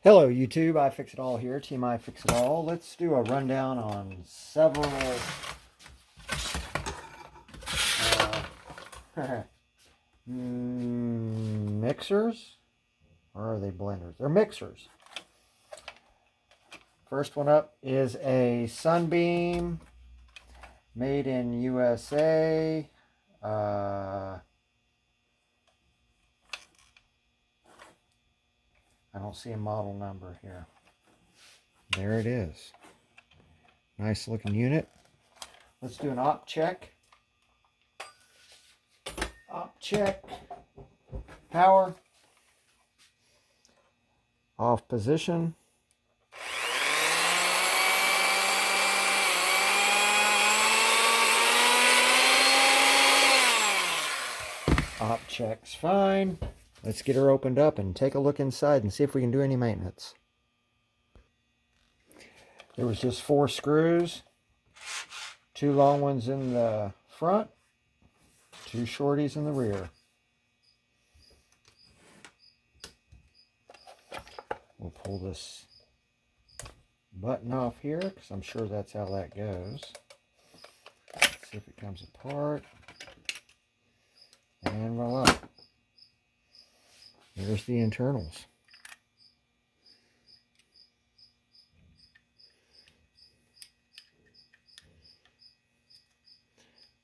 Hello YouTube, I Fix It All here, Team I Fix It All. Let's do a rundown on several mixers, or are they blenders? They're mixers. First one up is a Sunbeam, made in USA. I don't see a model number here. There it is. Nice looking unit. Let's do an op check. Op check. Power. Off position. Op check's fine. Let's get her opened up and take a look inside and see if we can do any maintenance. There was just 4 screws, 2 long ones in the front, 2 shorties in the rear. We'll pull this button off here because I'm sure that's how that goes. Let's see if it comes apart. And voila. There's the internals.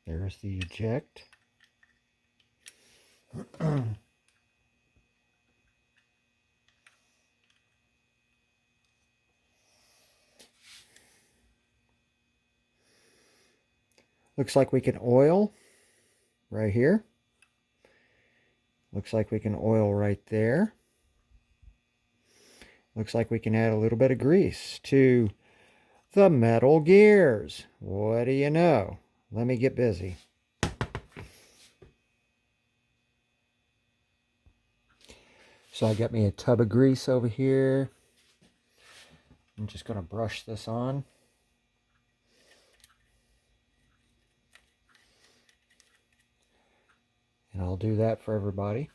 There's the eject. Looks like we can oil right here. Looks like we can oil right there. Looks like we can add a little bit of grease to the metal gears. What do you know? Let me get busy. So I got me a tub of grease over here. I'm just going to brush this on. And I'll do that for everybody.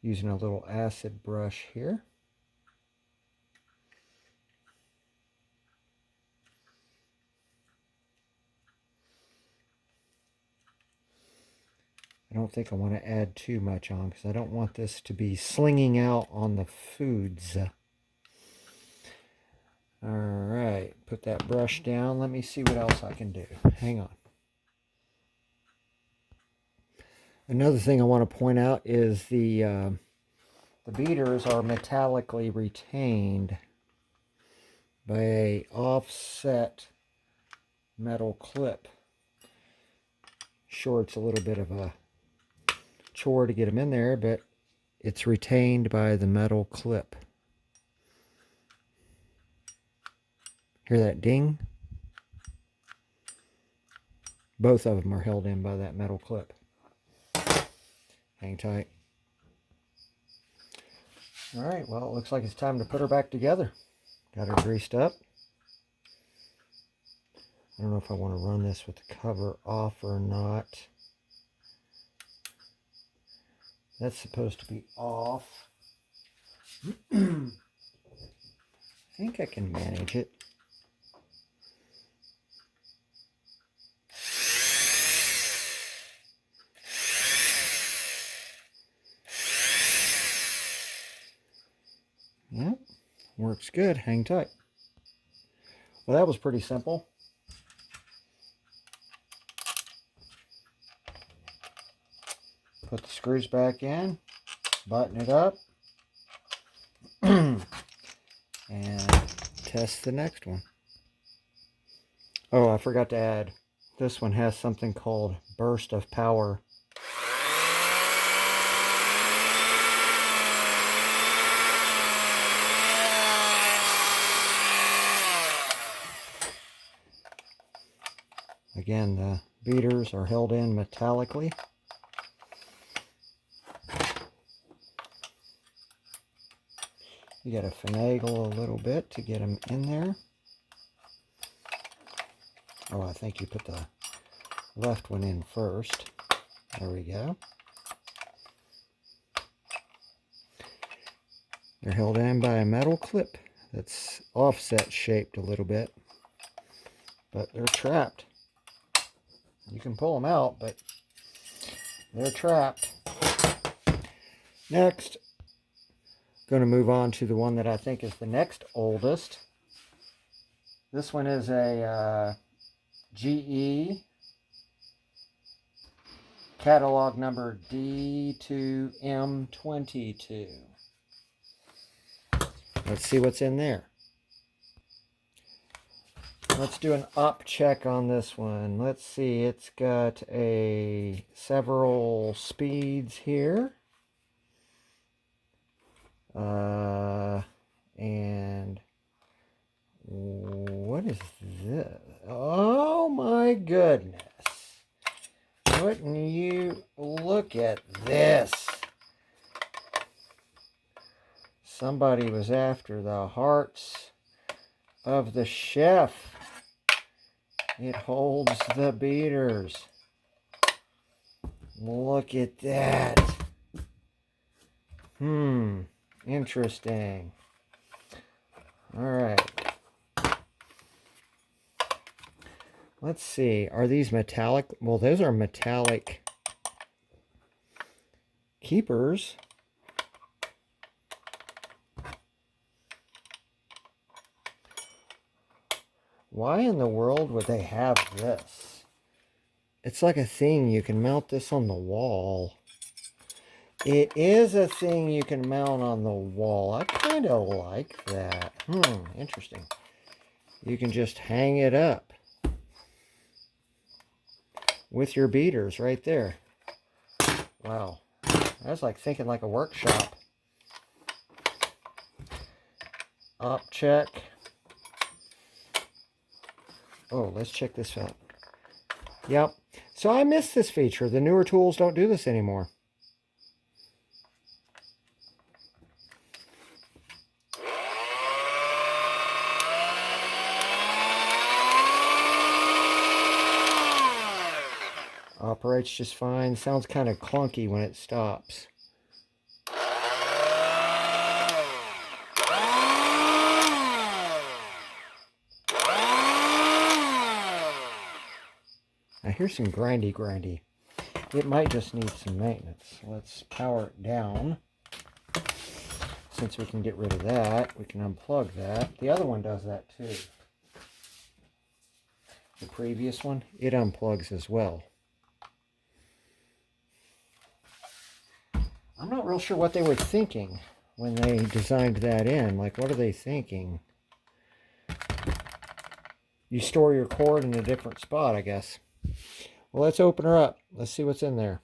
Using a little acid brush here. I don't think I want to add too much on because I don't want this to be slinging out on the foods. Alright, put that brush down. Let me see what else I can do. Hang on. Another thing I want to point out is the beaters are metallically retained by a offset metal clip. Sure, it's a little bit of a chore to get them in there, but it's retained by the metal clip. Hear that ding? Both of them are held in by that metal clip. Hang tight. Alright, well, it looks like it's time to put her back together. Got her greased up. I don't know if I want to run this with the cover off or not. That's supposed to be off. I think I can manage it. Yep, works good. Hang tight. Well, that was pretty simple. Put the screws back in, button it up, and test the next one. Oh, I forgot to add, this one has something called burst of power. Again, the beaters are held in metallically. You got to finagle a little bit to get them in there. Oh, I think you put the left one in first. There we go. They're held in by a metal clip that's offset shaped a little bit, but they're trapped. You can pull them out, but they're trapped. Next, going to move on to the one that I think is the next oldest. This one is a GE catalog number D2M22. Let's see what's in there. Let's do an up check on this one. Let's see, it's got several speeds here. And what is this? Oh my goodness. Wouldn't you look at this? Somebody was after the hearts of the chef. It holds the beaters. Look at that. Interesting. All right. Let's see. Are these metallic? Well, those are metallic keepers. Why in the world would they have this? It's like a thing. You can mount this on the wall. It is a thing you can mount on the wall. I kind of like that. Interesting. You can just hang it up with your beaters right there. Wow. That's like thinking like a workshop. Up check. Oh, let's check this out. Yep. So I missed this feature. The newer tools don't do this anymore. Operates just fine. Sounds kind of clunky when it stops. I hear some grindy. It might just need some maintenance. Let's power it down. Since we can get rid of that, we can unplug that. The other one does that too. The previous one, it unplugs as well. I'm not real sure what they were thinking when they designed that in. Like, what are they thinking? You store your cord in a different spot, I guess. Well, let's open her up. Let's see what's in there.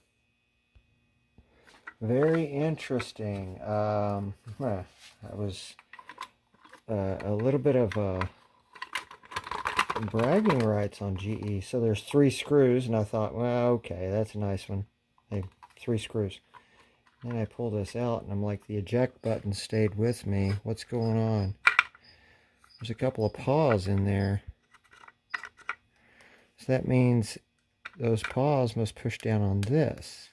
Very interesting. That was a little bit of bragging rights on GE. So there's 3 screws, and I thought, well, okay, that's a nice one. Hey, 3 screws. Then I pull this out, and I'm like, the eject button stayed with me. What's going on? There's a couple of paws in there. So that means those paws must push down on this.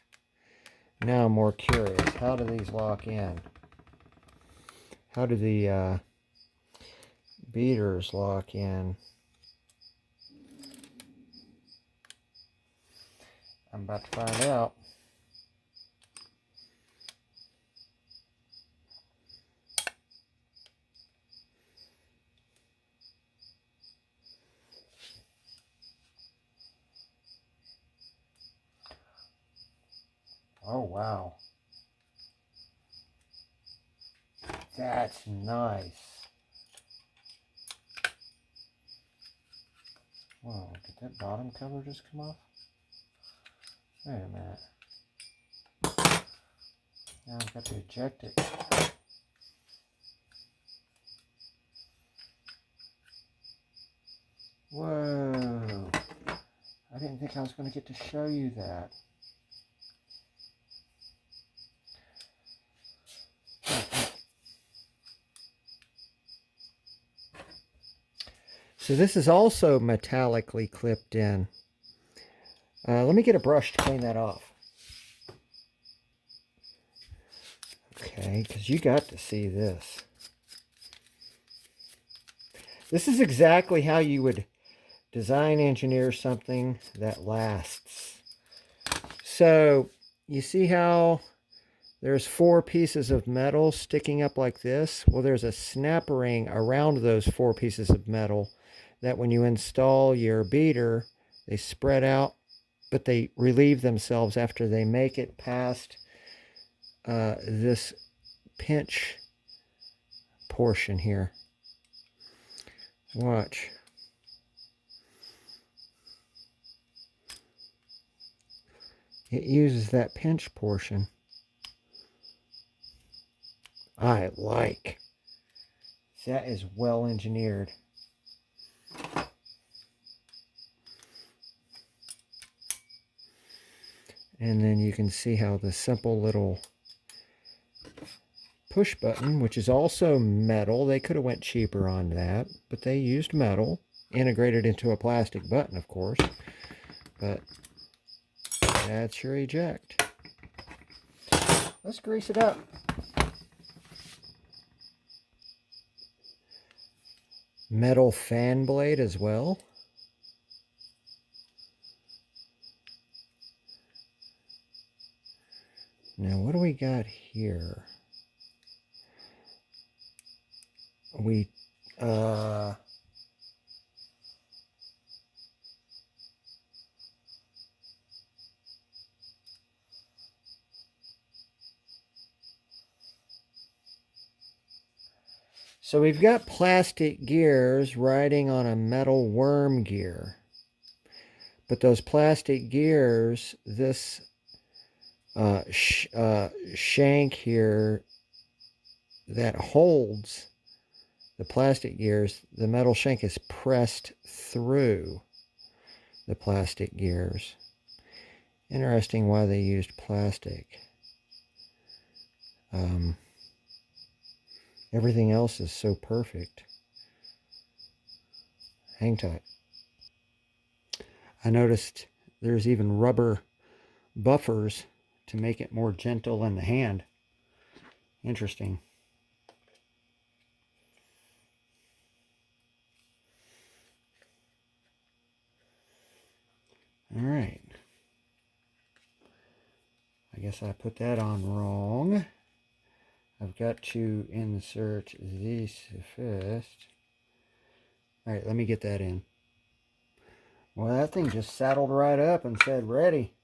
Now I'm more curious. How do these lock in? How do the beaters lock in? I'm about to find out. Oh, wow. That's nice. Whoa, did that bottom cover just come off? Wait a minute. Now I've got to eject it. Whoa. I didn't think I was going to get to show you that. So this is also metallically clipped in. Let me get a brush to clean that off. Okay, because you got to see this. This is exactly how you would design engineer something that lasts. So you see how there's 4 pieces of metal sticking up like this? Well, there's a snap ring around those 4 pieces of metal that when you install your beater, they spread out, but they relieve themselves after they make it past this pinch portion here. Watch. It uses that pinch portion. I like. That is well engineered. And then you can see how the simple little push button, which is also metal, they could have went cheaper on that, but they used metal, integrated into a plastic button, of course. But that's your eject. Let's grease it up. Metal fan blade as well. Now what do we got here? So we've got plastic gears riding on a metal worm gear. But those plastic gears, this shank here that holds the plastic gears, the metal shank is pressed through the plastic gears. Interesting why they used plastic. Everything else is so perfect. Hang tight. I noticed there's even rubber buffers to make it more gentle in the hand. Interesting. All right. I guess I put that on wrong. I've got to insert this first. All right, let me get that in. Well, that thing just saddled right up and said ready.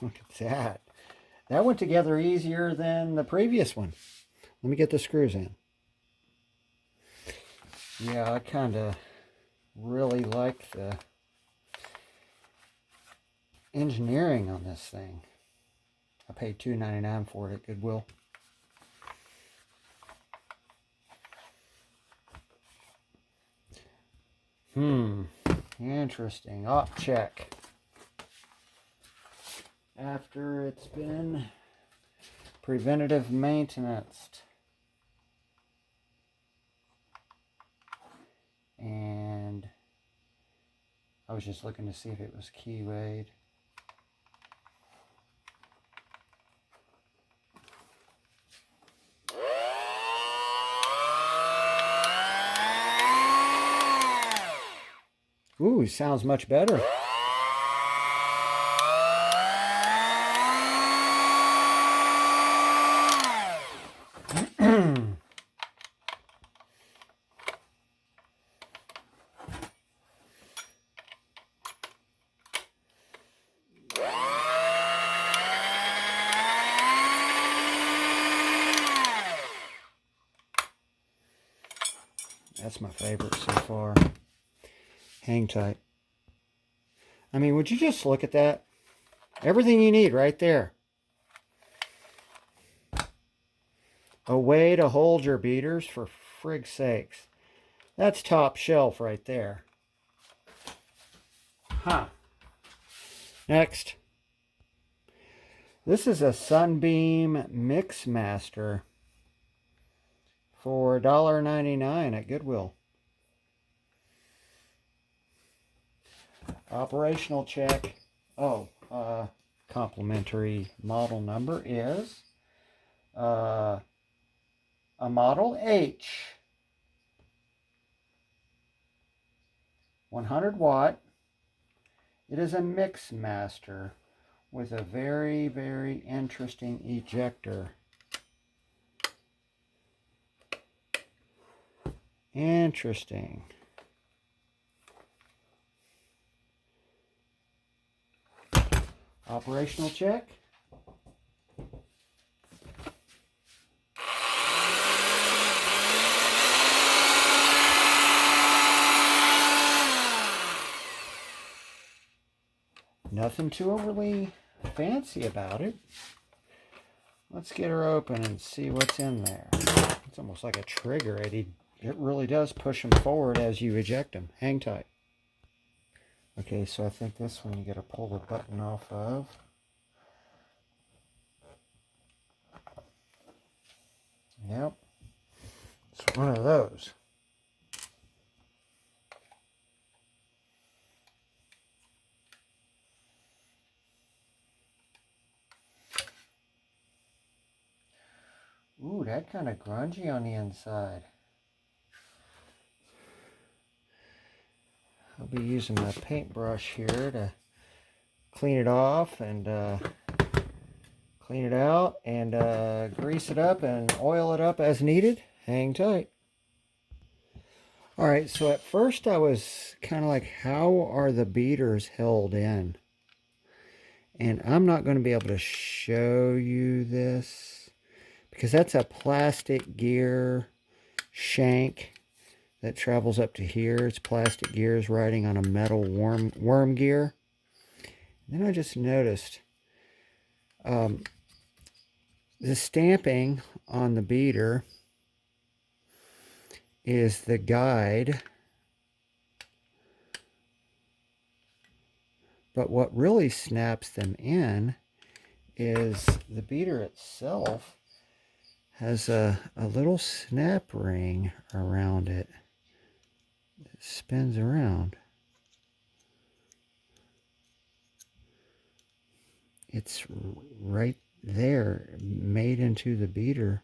Look at that. That went together easier than the previous one. Let me get the screws in. Yeah, I kind of really like the engineering on this thing. I paid $2.99 for it at Goodwill. Interesting. Op check. After it's been preventative maintenance. And I was just looking to see if it was keywayed. Ooh, sounds much better. That's my favorite so far. Hang tight. I mean, would you just look at that? Everything you need right there. A way to hold your beaters, for frig's sakes. That's top shelf right there. Huh. Next. This is a Sunbeam Mix Master for $1.99 at Goodwill. Operational check. Oh, complimentary model number is a Model H. 100 watt. It is a MIXMaster with a very, very interesting ejector. Interesting. Operational check. Nothing too overly fancy about it. Let's get her open and see what's in there. It's almost like a trigger. It really does push them forward as you eject them. Hang tight. Okay, so I think this one you got to pull the button off of. Yep. It's one of those. Ooh, that kind of grungy on the inside. I'll be using my paintbrush here to clean it off and clean it out and grease it up and oil it up as needed. Hang tight. Alright, so at first I was kind of like, how are the beaters held in? And I'm not going to be able to show you this because that's a plastic gear shank that travels up to here. It's plastic gears riding on a metal worm gear. And then I just noticed the stamping on the beater is the guide. But what really snaps them in is the beater itself has a little snap ring around it. It spins around. It's right there, made into the beater.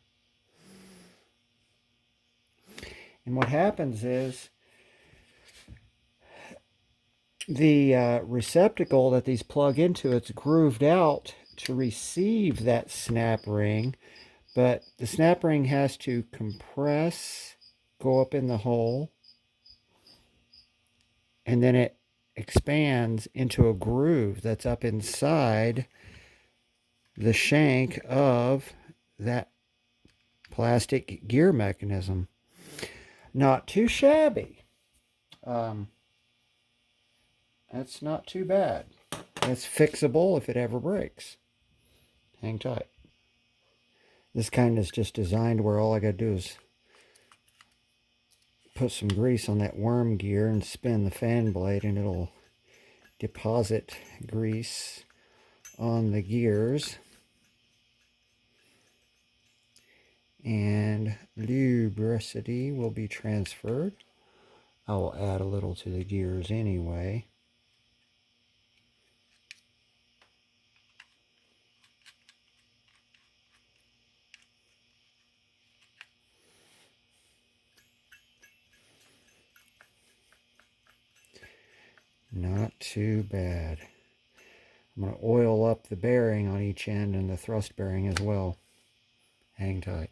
And what happens is the receptacle that these plug into, it's grooved out to receive that snap ring, but the snap ring has to compress, go up in the hole, and then it expands into a groove that's up inside the shank of that plastic gear mechanism. Not too shabby. That's not too bad. That's fixable if it ever breaks. Hang tight. This kind is just designed where all I got to do is put some grease on that worm gear and spin the fan blade and it'll deposit grease on the gears. And lubricity will be transferred. I will add a little to the gears anyway. Not too bad. I'm going to oil up the bearing on each end and the thrust bearing as well. Hang tight.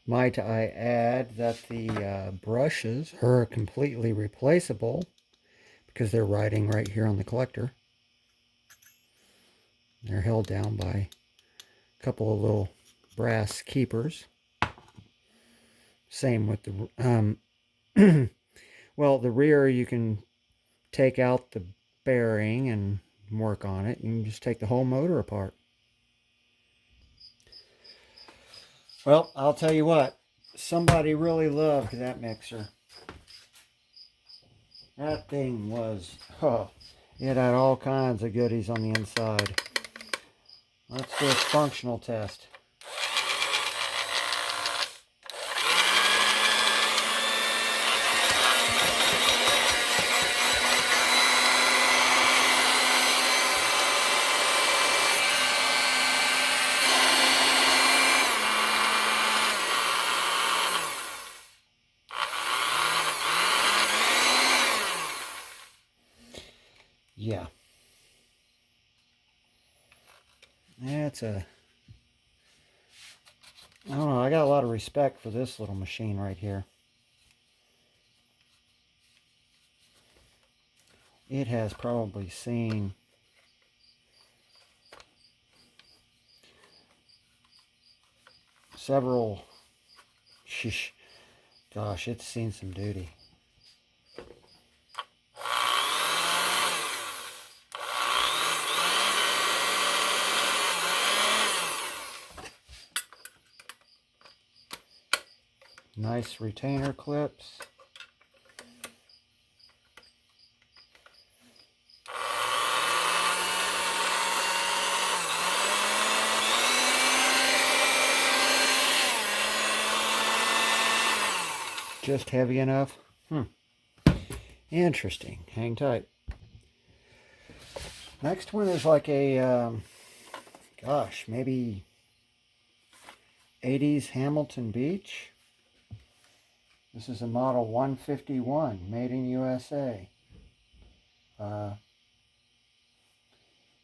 Might I add that the brushes are completely replaceable because they're riding right here on the collector. They're held down by a couple of little brass keepers. Same with the well, the rear you can take out the bearing and work on it. You can just take the whole motor apart. Well, I'll tell you what, somebody really loved that mixer. That thing was, it had all kinds of goodies on the inside. Let's do a functional test. Yeah. That's a... I don't know, I got a lot of respect for this little machine right here. It has probably seen several... Gosh, it's seen some duty. Nice retainer clips. Just heavy enough? Interesting. Hang tight. Next one is like a, gosh, maybe 80s Hamilton Beach. This is a model 151, made in USA.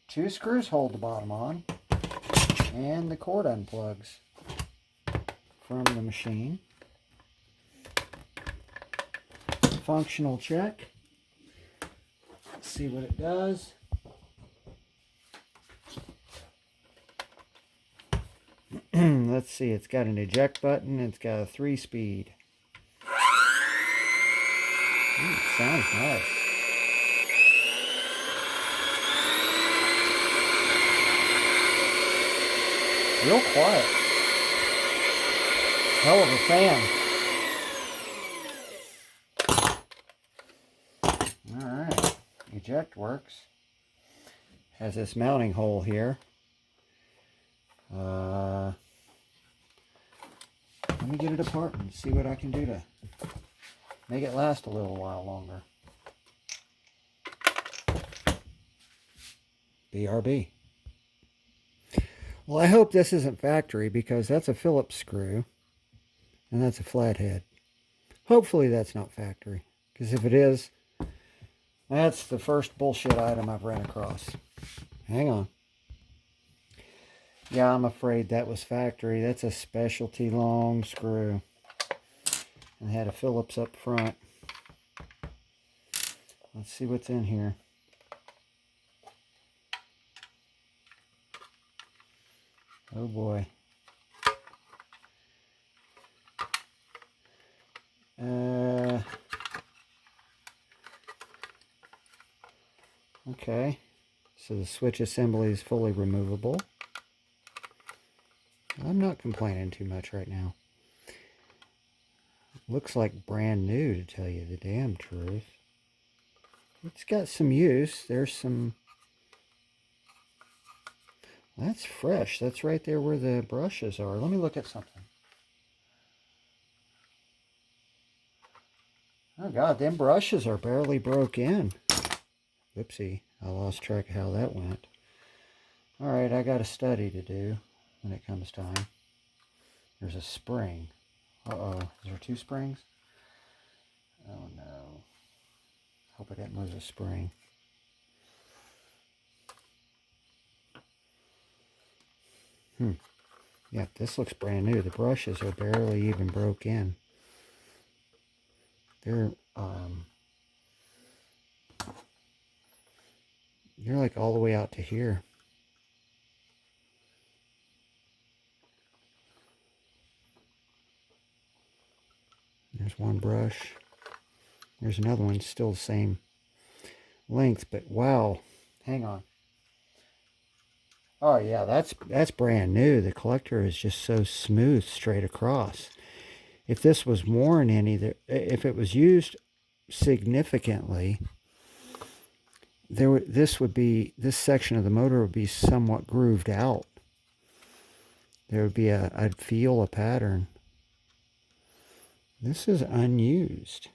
2 screws hold the bottom on, and the cord unplugs from the machine. Functional check. Let's see what it does. Let's see, it's got an eject button, it's got a 3-speed. Sounds nice. Real quiet. Hell of a fan. Alright, eject works. Has this mounting hole here. Let me get it apart and see what I can do to make it last a little while longer. BRB. Well, I hope this isn't factory, because that's a Phillips screw and that's a flathead. Hopefully that's not factory, because if it is, that's the first bullshit item I've ran across. Hang on. Yeah, I'm afraid that was factory. That's a specialty long screw. And had a Phillips up front. Let's see what's in here. Oh boy. Okay. So the switch assembly is fully removable. I'm not complaining too much right now. Looks like brand new, to tell you the damn truth. It's got some use. There's some... That's fresh. That's right there where the brushes are. Let me look at something. Oh God, them brushes are barely broke in. Whoopsie, I lost track of how that went. Alright, I got a study to do when it comes time. There's a spring. Uh-oh, is there 2 springs? Oh no. Hope I didn't lose a spring. Yeah, this looks brand new. The brushes are barely even broke in. They're like all the way out to here. There's one brush. There's another one, still the same length, but wow. Hang on. Oh yeah, that's brand new. The collector is just so smooth straight across. If this was worn if it was used significantly, this section of the motor would be somewhat grooved out. There would be I'd feel a pattern. This is unused.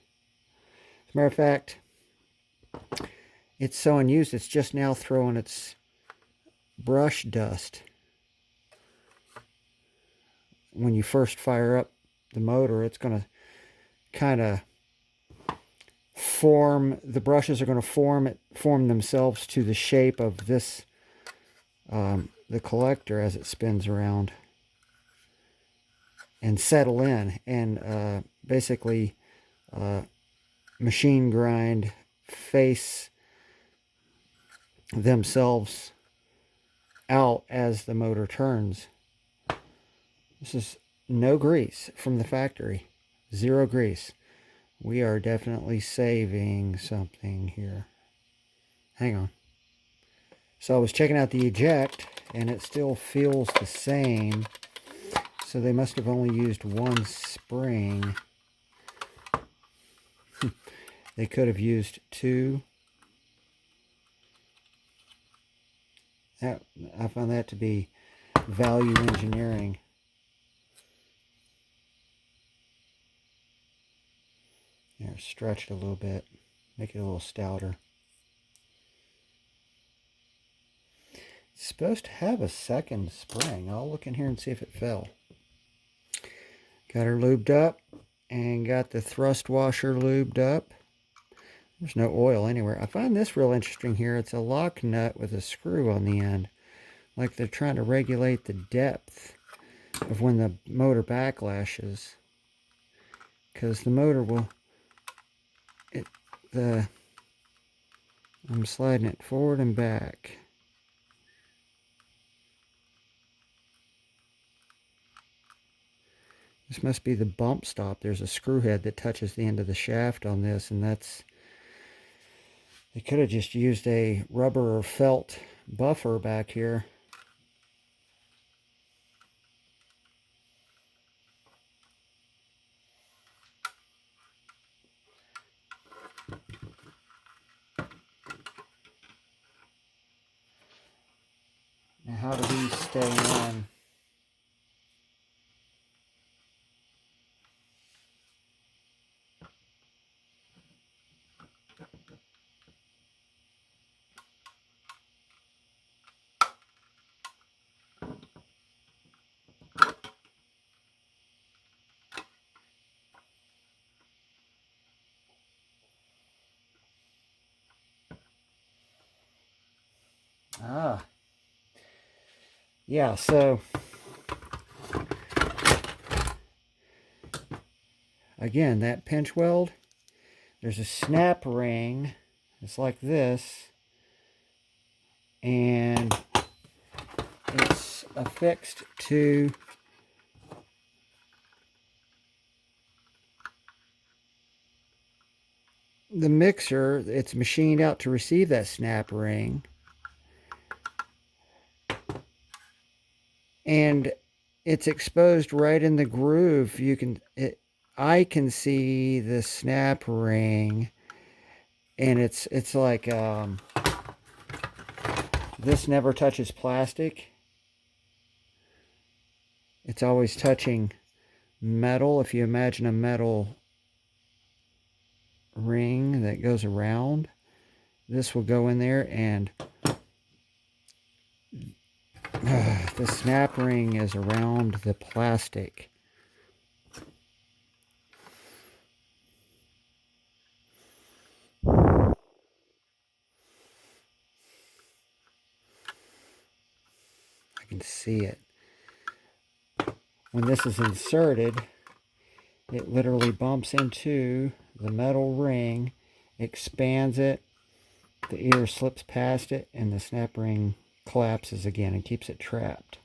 As a matter of fact, it's so unused, it's just now throwing its brush dust. When you first fire up the motor, it's going to kind of the brushes are going to form themselves to the shape of this, the collector as it spins around, and settle in and basically machine grind, face themselves out as the motor turns. This is no grease from the factory. 0 grease. We are definitely saving something here. Hang on. So I was checking out the eject, and it still feels the same. So they must have only used 1 spring. They could have used 2. I found that to be value engineering. Here, stretch it a little bit. Make it a little stouter. It's supposed to have a 2nd spring. I'll look in here and see if it fell. Got her lubed up and got the thrust washer lubed up. There's no oil anywhere. I find this real interesting here. It's a lock nut with a screw on the end. Like they're trying to regulate the depth of when the motor backlashes. Because the motor will... I'm sliding it forward and back. This must be the bump stop. There's a screw head that touches the end of the shaft on this, and that's... They could have just used a rubber or felt buffer back here. Now, how do these stay in? Yeah, so again, that pinch weld, there's a snap ring. It's like this, and it's affixed to the mixer. It's machined out to receive that snap ring. And it's exposed right in the groove. I can see the snap ring, and it's like this never touches plastic. It's always touching metal. If you imagine a metal ring that goes around, this will go in there, and the snap ring is around the plastic. I can see it. When this is inserted, it literally bumps into the metal ring, expands it, the ear slips past it, and the snap ring collapses again and keeps it trapped.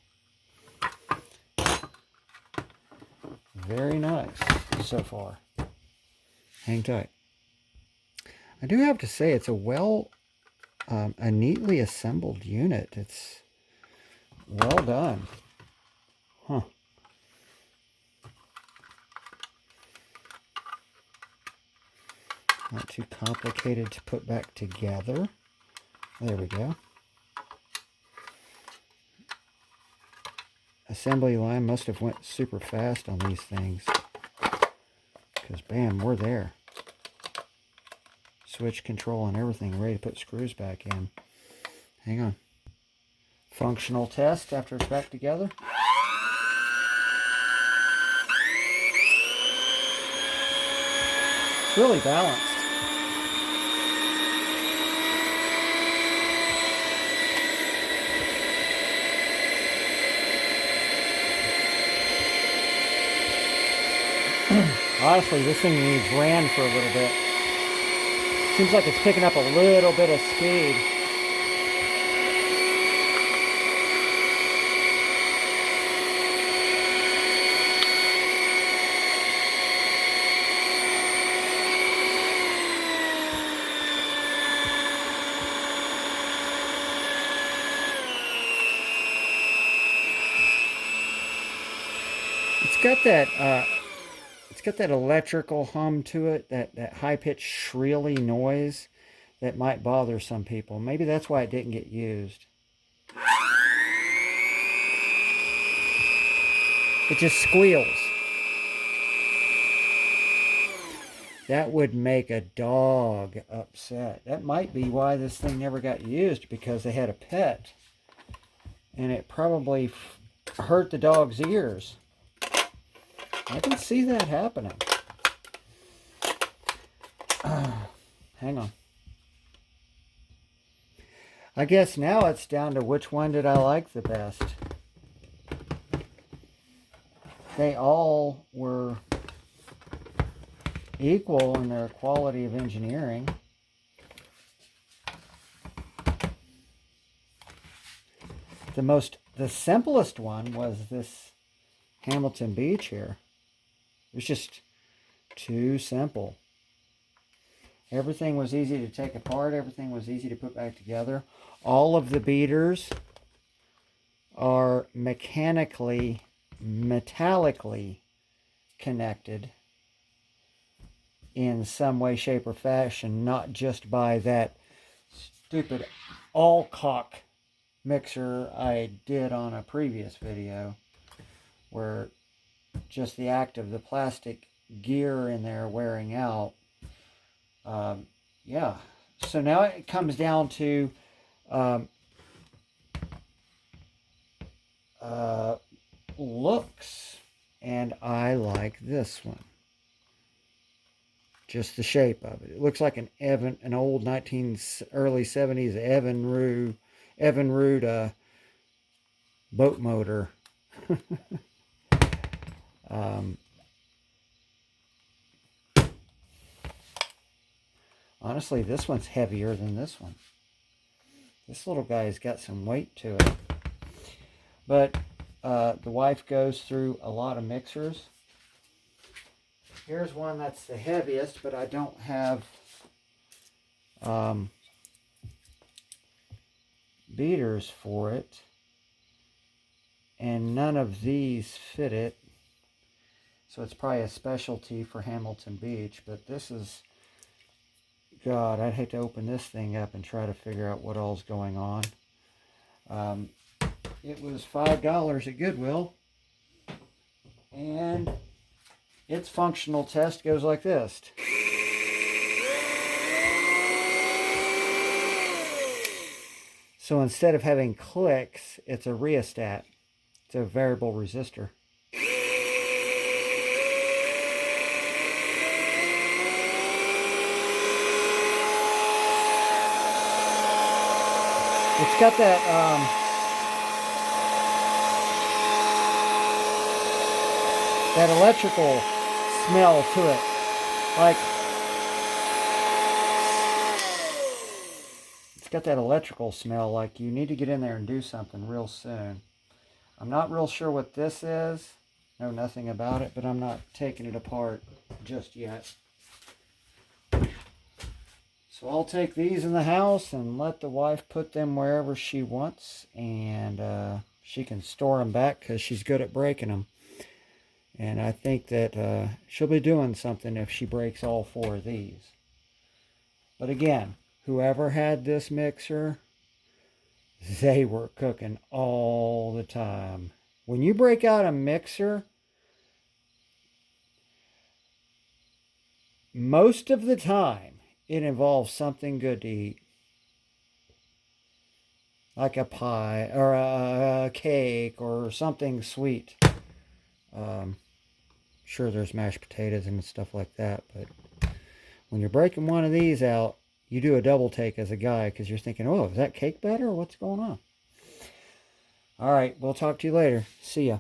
Very nice so far. Hang tight. I do have to say it's a neatly assembled unit. It's well done. Huh. Not too complicated to put back together. There we go. Assembly line must have went super fast on these things, because bam, we're there. Switch control and everything, ready to put screws back in. Hang on. Functional test after it's back together. It's really balanced. Honestly, this thing needs ran for a little bit. Seems like it's picking up a little bit of speed. It's got that electrical hum to it, that high-pitched shrilly noise that might bother some people. Maybe that's why it didn't get used. It just squeals. That would make a dog upset. That might be why this thing never got used, because they had a pet. And it probably hurt the dog's ears. I can see that happening. Hang on. I guess now it's down to which one did I like the best. They all were equal in their quality of engineering. The simplest one was this Hamilton Beach here. It was just too simple. Everything was easy to take apart. Everything was easy to put back together. All of the beaters are metallically connected in some way, shape, or fashion, not just by that stupid all-cock mixer I did on a previous video, where just the act of the plastic gear in there wearing out. Yeah, so now it comes down to looks, and I like this one. Just the shape of it. It looks like an old early 70s Evinrude boat motor. Honestly, this one's heavier than this one. This little guy's got some weight to it. But the wife goes through a lot of mixers. Here's one that's the heaviest, but I don't have beaters for it. And none of these fit it. So it's probably a specialty for Hamilton Beach. But this is, God, I'd hate to open this thing up and try to figure out what all's going on. It was $5 at Goodwill. And its functional test goes like this. So instead of having clicks, it's a rheostat. It's a variable resistor. It's got that that electrical smell to it. Like, it's got that electrical smell like you need to get in there and do something real soon. I'm not real sure what this is. Know nothing about it, but I'm not taking it apart just yet. So I'll take these in the house and let the wife put them wherever she wants, and she can store them back because she's good at breaking them. And I think that she'll be doing something if she breaks all 4 of these. But again, whoever had this mixer, they were cooking all the time. When you break out a mixer, most of the time, it involves something good to eat. Like a pie, or a cake, or something sweet. Sure, there's mashed potatoes and stuff like that, but when you're breaking one of these out, you do a double take as a guy, because you're thinking, oh, is that cake batter, or what's going on? All right, we'll talk to you later. See ya.